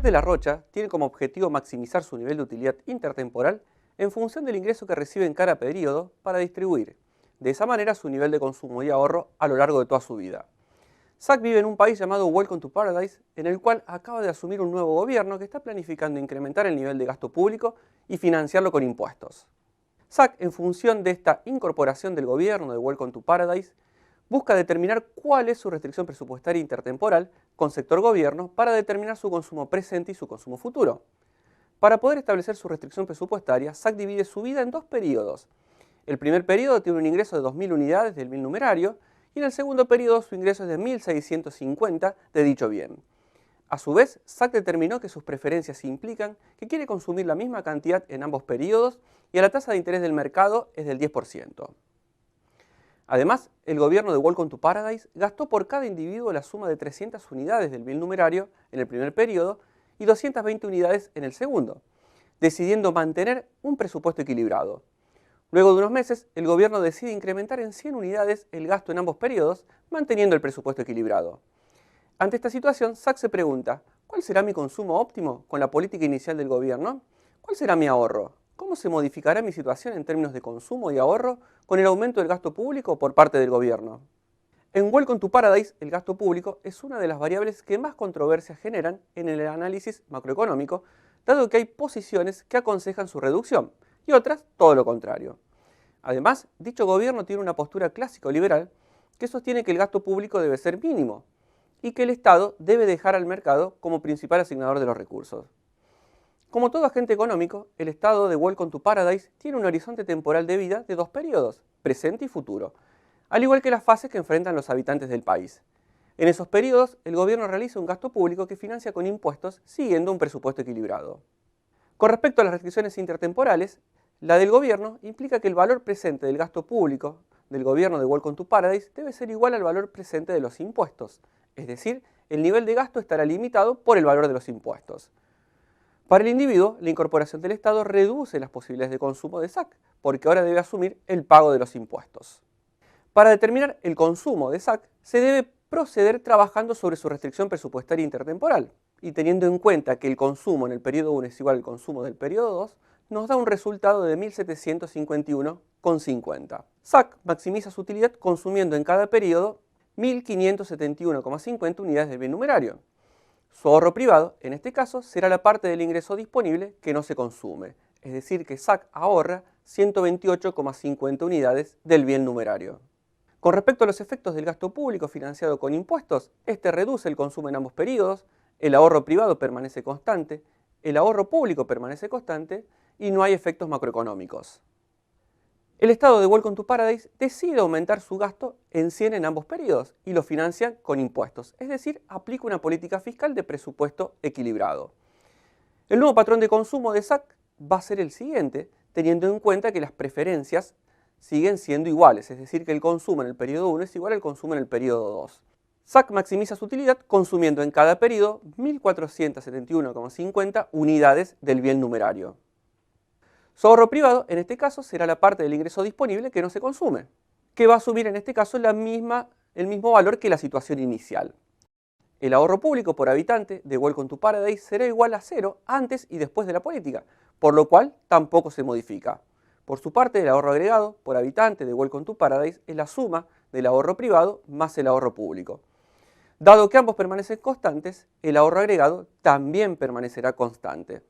de la Rocha tiene como objetivo maximizar su nivel de utilidad intertemporal en función del ingreso que recibe en cada periodo para distribuir, de esa manera, su nivel de consumo y ahorro a lo largo de toda su vida. Zach vive en un país llamado Welcome to Paradise, en el cual acaba de asumir un nuevo gobierno que está planificando incrementar el nivel de gasto público y financiarlo con impuestos. Zach, en función de esta incorporación del gobierno de Welcome to Paradise, busca determinar cuál es su restricción presupuestaria intertemporal con sector gobierno para determinar su consumo presente y su consumo futuro. Para poder establecer su restricción presupuestaria, Zach divide su vida en dos periodos. El primer periodo tiene un ingreso de 2.000 unidades del bien numerario y en el segundo periodo su ingreso es de 1.650 de dicho bien. A su vez, Zach determinó que sus preferencias implican que quiere consumir la misma cantidad en ambos periodos y la tasa de interés del mercado es del 10%. Además, el gobierno de Welcome to Paradise gastó por cada individuo la suma de 300 unidades del bien numerario en el primer periodo y 220 unidades en el segundo, decidiendo mantener un presupuesto equilibrado. Luego de unos meses, el gobierno decide incrementar en 100 unidades el gasto en ambos periodos, manteniendo el presupuesto equilibrado. Ante esta situación, Zach se pregunta, ¿cuál será mi consumo óptimo con la política inicial del gobierno? ¿Cuál será mi ahorro? ¿Cómo se modificará mi situación en términos de consumo y ahorro con el aumento del gasto público por parte del gobierno? En Welcome to Paradise, el gasto público es una de las variables que más controversias generan en el análisis macroeconómico, dado que hay posiciones que aconsejan su reducción y otras todo lo contrario. Además, dicho gobierno tiene una postura clásico-liberal que sostiene que el gasto público debe ser mínimo y que el Estado debe dejar al mercado como principal asignador de los recursos. Como todo agente económico, el Estado de Welcome to Paradise tiene un horizonte temporal de vida de dos periodos, presente y futuro, al igual que las fases que enfrentan los habitantes del país. En esos periodos, el gobierno realiza un gasto público que financia con impuestos siguiendo un presupuesto equilibrado. Con respecto a las restricciones intertemporales, la del gobierno implica que el valor presente del gasto público del gobierno de Welcome to Paradise debe ser igual al valor presente de los impuestos, es decir, el nivel de gasto estará limitado por el valor de los impuestos. Para el individuo, la incorporación del Estado reduce las posibilidades de consumo de Zach, porque ahora debe asumir el pago de los impuestos. Para determinar el consumo de Zach, se debe proceder trabajando sobre su restricción presupuestaria intertemporal, y teniendo en cuenta que el consumo en el periodo 1 es igual al consumo del periodo 2, nos da un resultado de 1.751,50. Zach maximiza su utilidad consumiendo en cada periodo 1.571,50 unidades de bien numerario. Su ahorro privado, en este caso, será la parte del ingreso disponible que no se consume, es decir, que Zach ahorra 128,50 unidades del bien numerario. Con respecto a los efectos del gasto público financiado con impuestos, este reduce el consumo en ambos periodos, el ahorro privado permanece constante, el ahorro público permanece constante y no hay efectos macroeconómicos. El Estado de Welcome to Paradise decide aumentar su gasto en 100 en ambos periodos y lo financia con impuestos, es decir, aplica una política fiscal de presupuesto equilibrado. El nuevo patrón de consumo de Zach va a ser el siguiente, teniendo en cuenta que las preferencias siguen siendo iguales, es decir, que el consumo en el periodo 1 es igual al consumo en el periodo 2. Zach maximiza su utilidad consumiendo en cada periodo 1.471,50 unidades del bien numerario. Su ahorro privado, en este caso, será la parte del ingreso disponible que no se consume, que va a asumir en este caso el mismo valor que la situación inicial. El ahorro público por habitante de Welcome to Paradise será igual a 0 antes y después de la política, por lo cual tampoco se modifica. Por su parte, el ahorro agregado por habitante de Welcome to Paradise es la suma del ahorro privado más el ahorro público. Dado que ambos permanecen constantes, el ahorro agregado también permanecerá constante.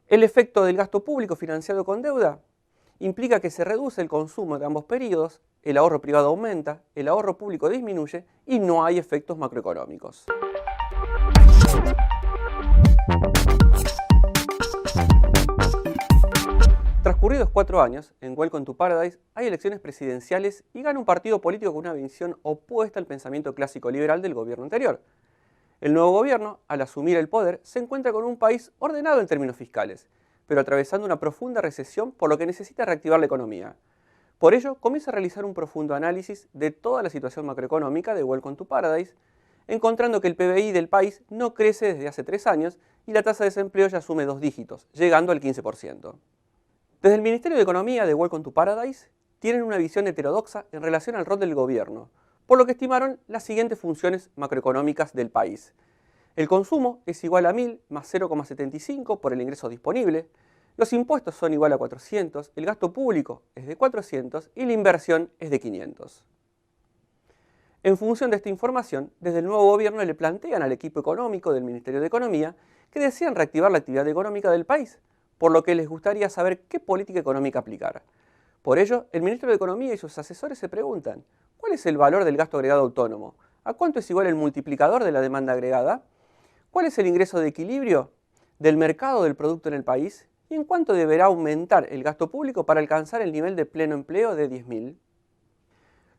El efecto del gasto público financiado con deuda implica que se reduce el consumo de ambos periodos, el ahorro privado aumenta, el ahorro público disminuye y no hay efectos macroeconómicos. Transcurridos 4 años, en Welcome to Paradise hay elecciones presidenciales y gana un partido político con una visión opuesta al pensamiento clásico liberal del gobierno anterior. El nuevo gobierno, al asumir el poder, se encuentra con un país ordenado en términos fiscales, pero atravesando una profunda recesión por lo que necesita reactivar la economía. Por ello, comienza a realizar un profundo análisis de toda la situación macroeconómica de Welcome to Paradise, encontrando que el PBI del país no crece desde hace 3 años y la tasa de desempleo ya asume 2 dígitos, llegando al 15%. Desde el Ministerio de Economía de Welcome to Paradise tienen una visión heterodoxa en relación al rol del gobierno, por lo que estimaron las siguientes funciones macroeconómicas del país. El consumo es igual a 1000 más 0,75 por el ingreso disponible, los impuestos son igual a 400, el gasto público es de 400 y la inversión es de 500. En función de esta información, desde el nuevo gobierno le plantean al equipo económico del Ministerio de Economía que desean reactivar la actividad económica del país, por lo que les gustaría saber qué política económica aplicar. Por ello, el ministro de Economía y sus asesores se preguntan, ¿cuál es el valor del gasto agregado autónomo? ¿A cuánto es igual el multiplicador de la demanda agregada? ¿Cuál es el ingreso de equilibrio del mercado del producto en el país? ¿Y en cuánto deberá aumentar el gasto público para alcanzar el nivel de pleno empleo de 10.000?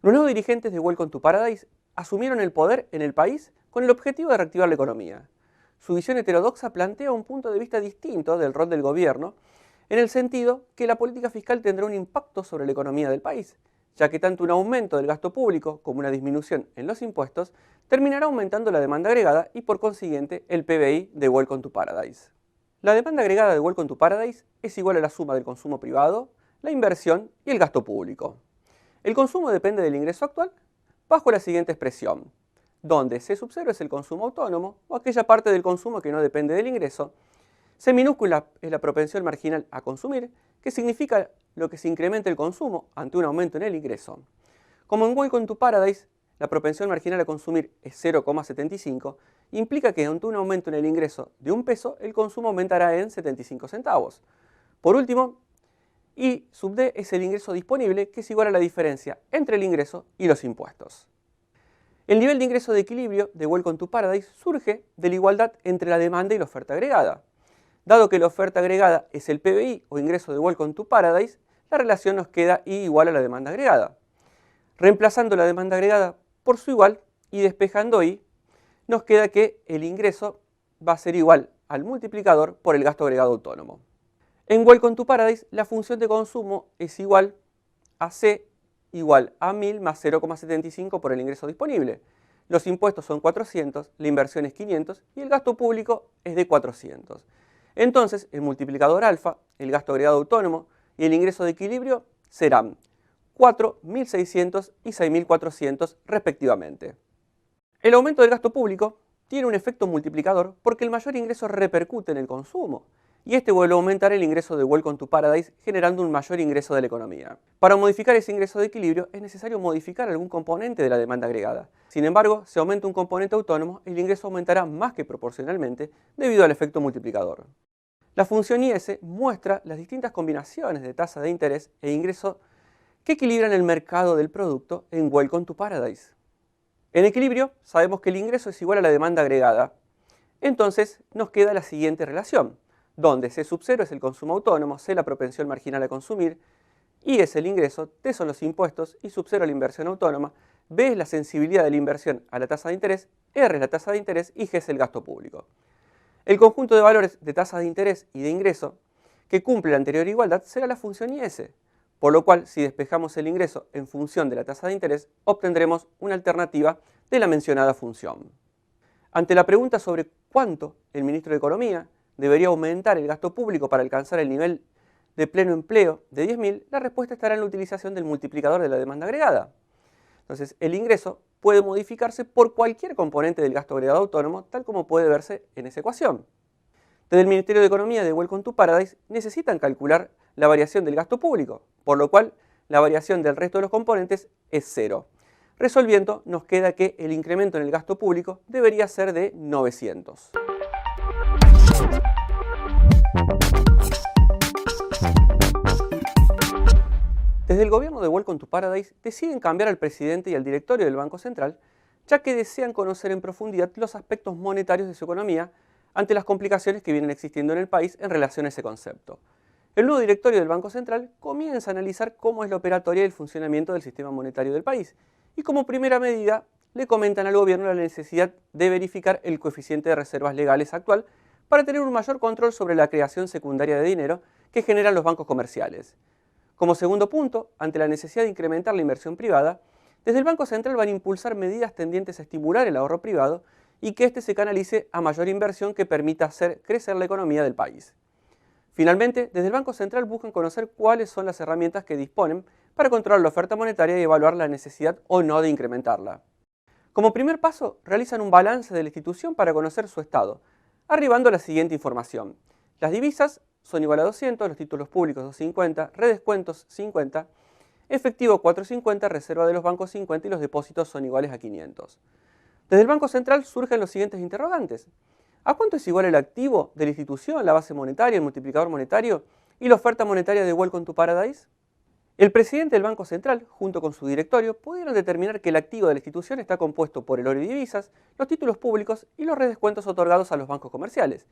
Los nuevos dirigentes de Welcome to Paradise asumieron el poder en el país con el objetivo de reactivar la economía. Su visión heterodoxa plantea un punto de vista distinto del rol del gobierno, en el sentido que la política fiscal tendrá un impacto sobre la economía del país, ya que tanto un aumento del gasto público como una disminución en los impuestos terminará aumentando la demanda agregada y por consiguiente el PBI de Welcome to Paradise. La demanda agregada de Welcome to Paradise es igual a la suma del consumo privado, la inversión y el gasto público. El consumo depende del ingreso actual bajo la siguiente expresión, donde C sub 0 es el consumo autónomo o aquella parte del consumo que no depende del ingreso, C minúscula es la propensión marginal a consumir, que significa lo que se incrementa el consumo ante un aumento en el ingreso. Como en Welcome to Paradise, la propensión marginal a consumir es 0,75, implica que ante un aumento en el ingreso de $1, el consumo aumentará en 75 centavos. Por último, I sub D es el ingreso disponible, que es igual a la diferencia entre el ingreso y los impuestos. El nivel de ingreso de equilibrio de Welcome to Paradise surge de la igualdad entre la demanda y la oferta agregada. Dado que la oferta agregada es el PBI o ingreso de Welcome to Paradise, la relación nos queda I igual a la demanda agregada. Reemplazando la demanda agregada por su igual y despejando I, nos queda que el ingreso va a ser igual al multiplicador por el gasto agregado autónomo. En Welcome to Paradise, la función de consumo es igual a C igual a 1000 más 0,75 por el ingreso disponible. Los impuestos son 400, la inversión es 500 y el gasto público es de 400. Entonces, el multiplicador alfa, el gasto agregado autónomo y el ingreso de equilibrio serán 4, 1.600 y 6.400 respectivamente. El aumento del gasto público tiene un efecto multiplicador porque el mayor ingreso repercute en el consumo y este vuelve a aumentar el ingreso de Welcome to Paradise generando un mayor ingreso de la economía. Para modificar ese ingreso de equilibrio es necesario modificar algún componente de la demanda agregada. Sin embargo, si aumenta un componente autónomo, el ingreso aumentará más que proporcionalmente debido al efecto multiplicador. La función IS muestra las distintas combinaciones de tasa de interés e ingreso que equilibran el mercado del producto en Welcome to Paradise. En equilibrio, sabemos que el ingreso es igual a la demanda agregada. Entonces, nos queda la siguiente relación, donde C sub 0 es el consumo autónomo, C la propensión marginal a consumir, I es el ingreso, T son los impuestos, I sub 0 la inversión autónoma, B es la sensibilidad de la inversión a la tasa de interés, R es la tasa de interés y G es el gasto público. El conjunto de valores de tasa de interés y de ingreso que cumple la anterior igualdad será la función IS, por lo cual si despejamos el ingreso en función de la tasa de interés, obtendremos una alternativa de la mencionada función. Ante la pregunta sobre cuánto el ministro de Economía debería aumentar el gasto público para alcanzar el nivel de pleno empleo de 10.000, la respuesta estará en la utilización del multiplicador de la demanda agregada. Entonces, el ingreso puede modificarse por cualquier componente del gasto agregado autónomo, tal como puede verse en esa ecuación. Desde el Ministerio de Economía de Welcome to Paradise necesitan calcular la variación del gasto público, por lo cual la variación del resto de los componentes es 0. Resolviendo, nos queda que el incremento en el gasto público debería ser de 900. Desde el gobierno de Welcome to Paradise deciden cambiar al presidente y al directorio del Banco Central, ya que desean conocer en profundidad los aspectos monetarios de su economía ante las complicaciones que vienen existiendo en el país en relación a ese concepto. El nuevo directorio del Banco Central comienza a analizar cómo es la operatoria y el funcionamiento del sistema monetario del país, y como primera medida le comentan al gobierno la necesidad de verificar el coeficiente de reservas legales actual para tener un mayor control sobre la creación secundaria de dinero que generan los bancos comerciales. Como segundo punto, ante la necesidad de incrementar la inversión privada, desde el Banco Central van a impulsar medidas tendientes a estimular el ahorro privado y que éste se canalice a mayor inversión que permita hacer crecer la economía del país. Finalmente, desde el Banco Central buscan conocer cuáles son las herramientas que disponen para controlar la oferta monetaria y evaluar la necesidad o no de incrementarla. Como primer paso, realizan un balance de la institución para conocer su estado, arribando a la siguiente información. Las divisas son igual a 200, los títulos públicos 250, redescuentos 50, efectivo 450, reserva de los bancos 50 y los depósitos son iguales a 500. Desde el Banco Central surgen los siguientes interrogantes. ¿A cuánto es igual el activo de la institución, la base monetaria, el multiplicador monetario y la oferta monetaria de Welcome to Paradise? El presidente del Banco Central, junto con su directorio, pudieron determinar que el activo de la institución está compuesto por el oro y divisas, los títulos públicos y los redescuentos otorgados a los bancos comerciales,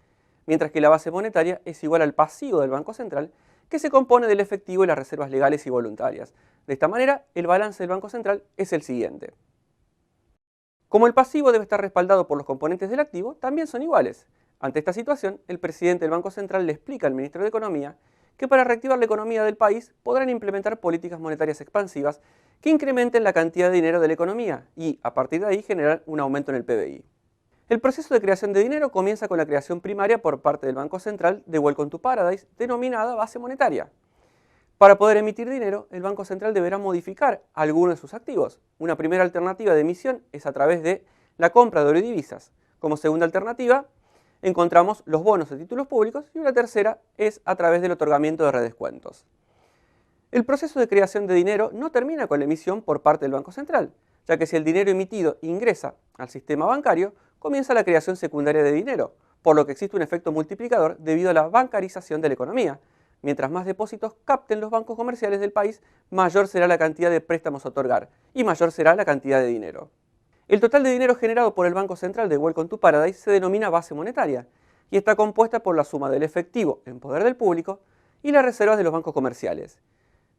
mientras que la base monetaria es igual al pasivo del Banco Central, que se compone del efectivo y las reservas legales y voluntarias. De esta manera, el balance del Banco Central es el siguiente. Como el pasivo debe estar respaldado por los componentes del activo, también son iguales. Ante esta situación, el presidente del Banco Central le explica al ministro de Economía que para reactivar la economía del país podrán implementar políticas monetarias expansivas que incrementen la cantidad de dinero de la economía y, a partir de ahí, generar un aumento en el PBI. El proceso de creación de dinero comienza con la creación primaria por parte del Banco Central de Welcome to Paradise, denominada base monetaria. Para poder emitir dinero, el Banco Central deberá modificar algunos de sus activos. Una primera alternativa de emisión es a través de la compra de oro y divisas. Como segunda alternativa, encontramos los bonos de títulos públicos y una tercera es a través del otorgamiento de redescuentos. El proceso de creación de dinero no termina con la emisión por parte del Banco Central, ya que si el dinero emitido ingresa al sistema bancario, comienza la creación secundaria de dinero, por lo que existe un efecto multiplicador debido a la bancarización de la economía. Mientras más depósitos capten los bancos comerciales del país, mayor será la cantidad de préstamos a otorgar y mayor será la cantidad de dinero. El total de dinero generado por el Banco Central de Welcome to Paradise se denomina base monetaria y está compuesta por la suma del efectivo en poder del público y las reservas de los bancos comerciales.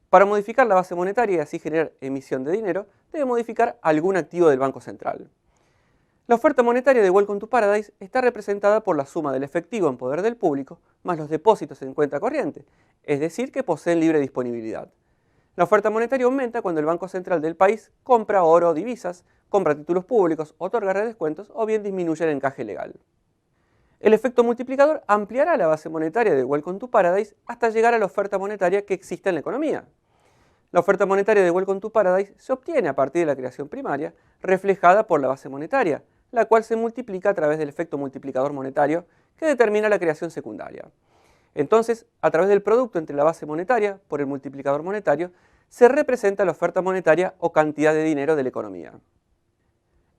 Para modificar la base monetaria y así generar emisión de dinero, debe modificar algún activo del Banco Central. La oferta monetaria de Welcome to Paradise está representada por la suma del efectivo en poder del público más los depósitos en cuenta corriente, es decir, que poseen libre disponibilidad. La oferta monetaria aumenta cuando el Banco Central del país compra oro o divisas, compra títulos públicos, otorga redescuentos o bien disminuye el encaje legal. El efecto multiplicador ampliará la base monetaria de Welcome to Paradise hasta llegar a la oferta monetaria que existe en la economía. La oferta monetaria de Welcome to Paradise se obtiene a partir de la creación primaria, reflejada por la base monetaria, la cual se multiplica a través del efecto multiplicador monetario que determina la creación secundaria. Entonces, a través del producto entre la base monetaria por el multiplicador monetario, se representa la oferta monetaria o cantidad de dinero de la economía.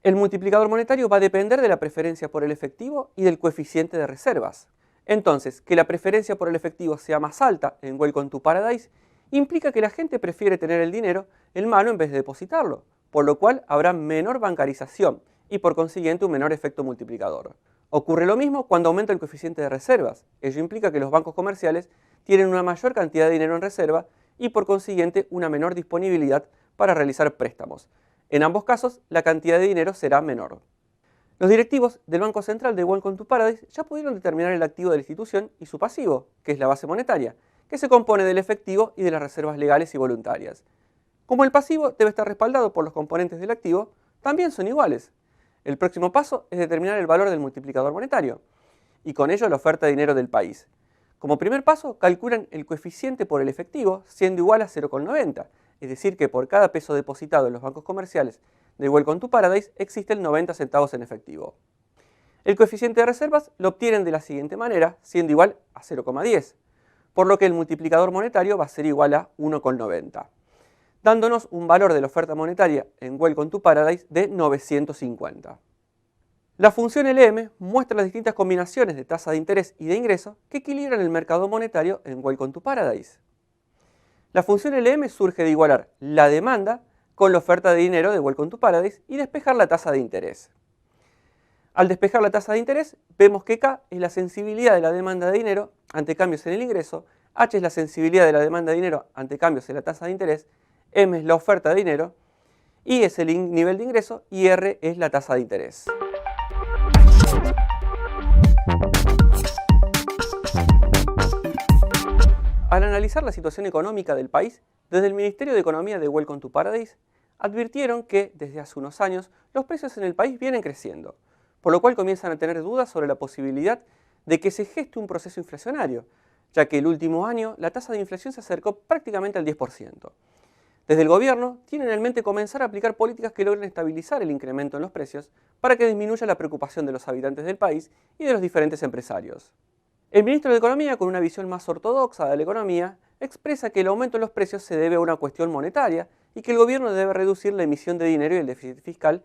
El multiplicador monetario va a depender de la preferencia por el efectivo y del coeficiente de reservas. Entonces, que la preferencia por el efectivo sea más alta en Welcome to Paradise implica que la gente prefiere tener el dinero en mano en vez de depositarlo, por lo cual habrá menor bancarización y por consiguiente un menor efecto multiplicador. Ocurre lo mismo cuando aumenta el coeficiente de reservas. Ello implica que los bancos comerciales tienen una mayor cantidad de dinero en reserva y por consiguiente una menor disponibilidad para realizar préstamos. En ambos casos, la cantidad de dinero será menor. Los directivos del Banco Central de Welcome to Paradise ya pudieron determinar el activo de la institución y su pasivo, que es la base monetaria, que se compone del efectivo y de las reservas legales y voluntarias. Como el pasivo debe estar respaldado por los componentes del activo, también son iguales. El próximo paso es determinar el valor del multiplicador monetario, y con ello la oferta de dinero del país. Como primer paso, calculan el coeficiente por el efectivo, siendo igual a 0,90, es decir que por cada peso depositado en los bancos comerciales de Welcome to Paradise existen 90 centavos en efectivo. El coeficiente de reservas lo obtienen de la siguiente manera, siendo igual a 0,10, por lo que el multiplicador monetario va a ser igual a 1,90. Dándonos un valor de la oferta monetaria en Welcome to Paradise de 950. La función LM muestra las distintas combinaciones de tasa de interés y de ingreso que equilibran el mercado monetario en Welcome to Paradise. La función LM surge de igualar la demanda con la oferta de dinero de Welcome to Paradise y despejar la tasa de interés. Al despejar la tasa de interés, vemos que K es la sensibilidad de la demanda de dinero ante cambios en el ingreso, H es la sensibilidad de la demanda de dinero ante cambios en la tasa de interés, M es la oferta de dinero, I es el nivel de ingreso y R es la tasa de interés. Al analizar la situación económica del país, desde el Ministerio de Economía de Welcome to Paradise, advirtieron que desde hace unos años los precios en el país vienen creciendo, por lo cual comienzan a tener dudas sobre la posibilidad de que se geste un proceso inflacionario, ya que el último año la tasa de inflación se acercó prácticamente al 10%. Desde el gobierno tienen en mente comenzar a aplicar políticas que logren estabilizar el incremento en los precios para que disminuya la preocupación de los habitantes del país y de los diferentes empresarios. El ministro de Economía, con una visión más ortodoxa de la economía, expresa que el aumento en los precios se debe a una cuestión monetaria y que el gobierno debe reducir la emisión de dinero y el déficit fiscal,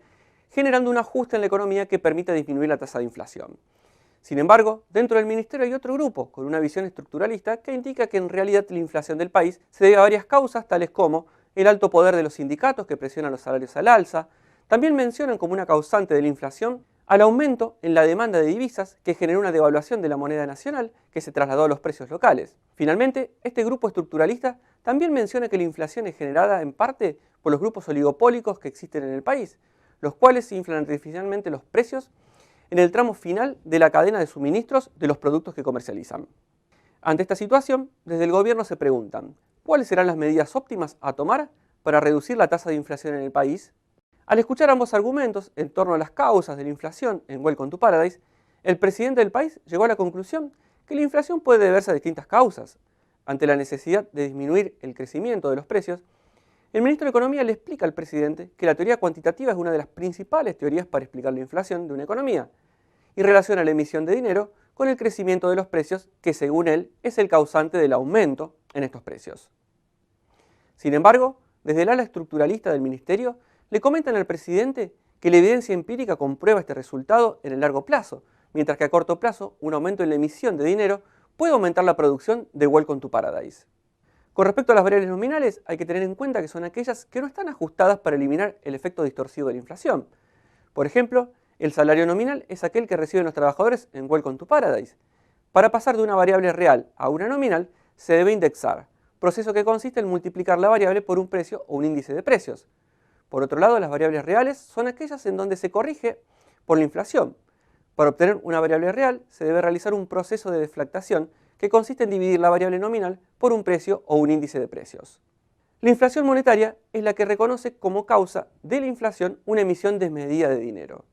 generando un ajuste en la economía que permita disminuir la tasa de inflación. Sin embargo, dentro del ministerio hay otro grupo con una visión estructuralista que indica que en realidad la inflación del país se debe a varias causas, tales como el alto poder de los sindicatos que presionan los salarios al alza. También mencionan como una causante de la inflación al aumento en la demanda de divisas que generó una devaluación de la moneda nacional que se trasladó a los precios locales. Finalmente, este grupo estructuralista también menciona que la inflación es generada en parte por los grupos oligopólicos que existen en el país, los cuales inflan artificialmente los precios en el tramo final de la cadena de suministros de los productos que comercializan. Ante esta situación, desde el gobierno se preguntan, ¿cuáles serán las medidas óptimas a tomar para reducir la tasa de inflación en el país? Al escuchar ambos argumentos en torno a las causas de la inflación en Welcome to Paradise, el presidente del país llegó a la conclusión que la inflación puede deberse a distintas causas. Ante la necesidad de disminuir el crecimiento de los precios, el ministro de Economía le explica al presidente que la teoría cuantitativa es una de las principales teorías para explicar la inflación de una economía y relaciona la emisión de dinero con el crecimiento de los precios, que según él es el causante del aumento en estos precios. Sin embargo, desde el ala estructuralista del ministerio, le comentan al presidente que la evidencia empírica comprueba este resultado en el largo plazo, mientras que a corto plazo un aumento en la emisión de dinero puede aumentar la producción de Welcome to Paradise. Con respecto a las variables nominales, hay que tener en cuenta que son aquellas que no están ajustadas para eliminar el efecto distorsivo de la inflación. Por ejemplo, el salario nominal es aquel que reciben los trabajadores en Welcome to Paradise. Para pasar de una variable real a una nominal, se debe indexar, proceso que consiste en multiplicar la variable por un precio o un índice de precios. Por otro lado, las variables reales son aquellas en donde se corrige por la inflación. Para obtener una variable real, se debe realizar un proceso de deflactación que consiste en dividir la variable nominal por un precio o un índice de precios. La inflación monetaria es la que reconoce como causa de la inflación una emisión desmedida de dinero.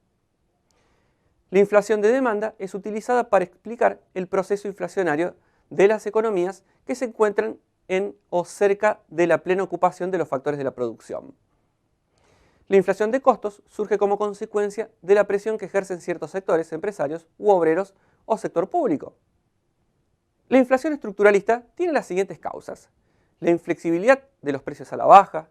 La inflación de demanda es utilizada para explicar el proceso inflacionario de las economías que se encuentran en o cerca de la plena ocupación de los factores de la producción. La inflación de costos surge como consecuencia de la presión que ejercen ciertos sectores empresarios u obreros o sector público. La inflación estructuralista tiene las siguientes causas: la inflexibilidad de los precios a la baja,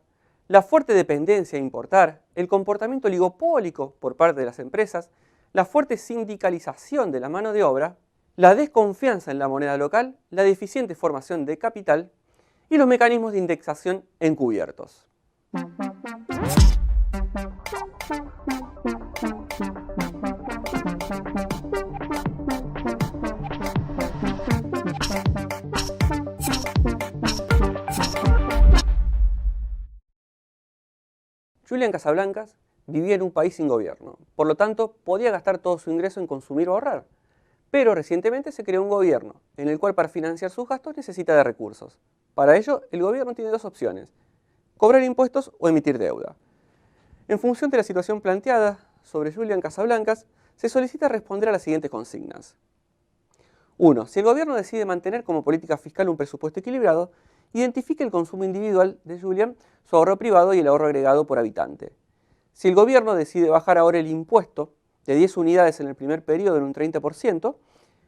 la fuerte dependencia a importar, el comportamiento oligopólico por parte de las empresas, la fuerte sindicalización de la mano de obra, la desconfianza en la moneda local, la deficiente formación de capital y los mecanismos de indexación encubiertos. Julian Casablancas vivía en un país sin gobierno, por lo tanto podía gastar todo su ingreso en consumir o ahorrar. Pero recientemente se creó un gobierno, en el cual para financiar sus gastos necesita de recursos. Para ello, el gobierno tiene dos opciones: cobrar impuestos o emitir deuda. En función de la situación planteada sobre Julian Casablancas, se solicita responder a las siguientes consignas. 1. Si el gobierno decide mantener como política fiscal un presupuesto equilibrado, identifique el consumo individual de Julian, su ahorro privado y el ahorro agregado por habitante. Si el gobierno decide bajar ahora el impuesto de 10 unidades en el primer periodo en un 30%,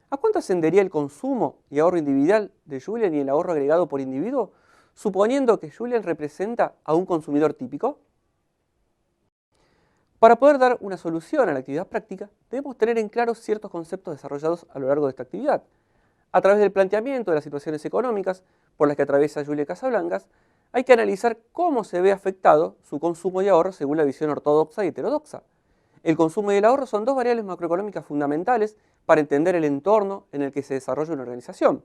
¿a cuánto ascendería el consumo y ahorro individual de Julian y el ahorro agregado por individuo, suponiendo que Julian representa a un consumidor típico? Para poder dar una solución a la actividad práctica, debemos tener en claro ciertos conceptos desarrollados a lo largo de esta actividad. A través del planteamiento de las situaciones económicas por las que atraviesa Julian Casablancas, hay que analizar cómo se ve afectado su consumo y ahorro según la visión ortodoxa y heterodoxa. El consumo y el ahorro son dos variables macroeconómicas fundamentales para entender el entorno en el que se desarrolla una organización.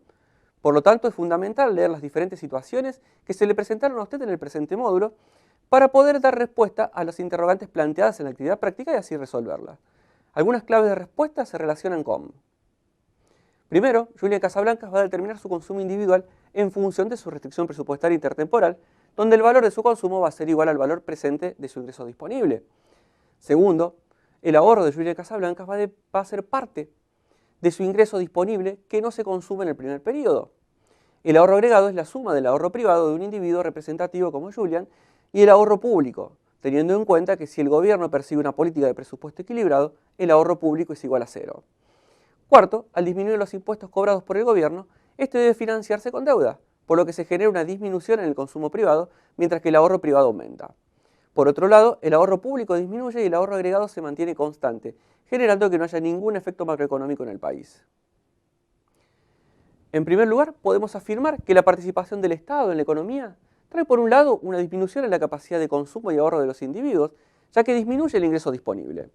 Por lo tanto, es fundamental leer las diferentes situaciones que se le presentaron a usted en el presente módulo para poder dar respuesta a las interrogantes planteadas en la actividad práctica y así resolverlas. Algunas claves de respuesta se relacionan con: primero, Julian Casablancas va a determinar su consumo individual en función de su restricción presupuestaria intertemporal, donde el valor de su consumo va a ser igual al valor presente de su ingreso disponible. Segundo, el ahorro de Julian Casablancas va a ser parte de su ingreso disponible que no se consume en el primer periodo. El ahorro agregado es la suma del ahorro privado de un individuo representativo como Julian y el ahorro público, teniendo en cuenta que si el gobierno persigue una política de presupuesto equilibrado, el ahorro público es igual a cero. Cuarto, al disminuir los impuestos cobrados por el gobierno, este debe financiarse con deuda, por lo que se genera una disminución en el consumo privado, mientras que el ahorro privado aumenta. Por otro lado, el ahorro público disminuye y el ahorro agregado se mantiene constante, generando que no haya ningún efecto macroeconómico en el país. En primer lugar, podemos afirmar que la participación del Estado en la economía trae por un lado una disminución en la capacidad de consumo y ahorro de los individuos, ya que disminuye el ingreso disponible.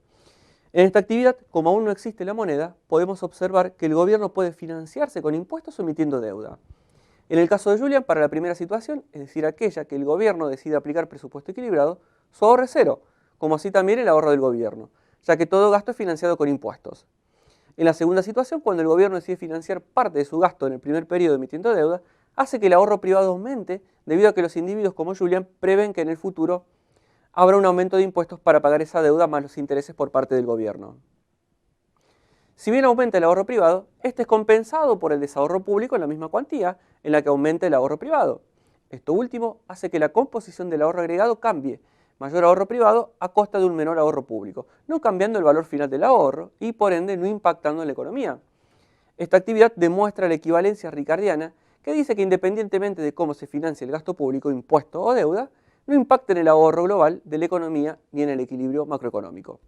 En esta actividad, como aún no existe la moneda, podemos observar que el gobierno puede financiarse con impuestos o emitiendo deuda. En el caso de Julian, para la primera situación, es decir, aquella que el gobierno decide aplicar presupuesto equilibrado, su ahorro es cero, como así también el ahorro del gobierno, ya que todo gasto es financiado con impuestos. En la segunda situación, cuando el gobierno decide financiar parte de su gasto en el primer periodo emitiendo deuda, hace que el ahorro privado aumente debido a que los individuos como Julian prevén que en el futuro habrá un aumento de impuestos para pagar esa deuda más los intereses por parte del gobierno. Si bien aumenta el ahorro privado, este es compensado por el desahorro público en la misma cuantía en la que aumenta el ahorro privado. Esto último hace que la composición del ahorro agregado cambie, mayor ahorro privado a costa de un menor ahorro público, no cambiando el valor final del ahorro y por ende no impactando en la economía. Esta actividad demuestra la equivalencia ricardiana que dice que independientemente de cómo se financie el gasto público, impuesto o deuda, no impacta en el ahorro global de la economía ni en el equilibrio macroeconómico.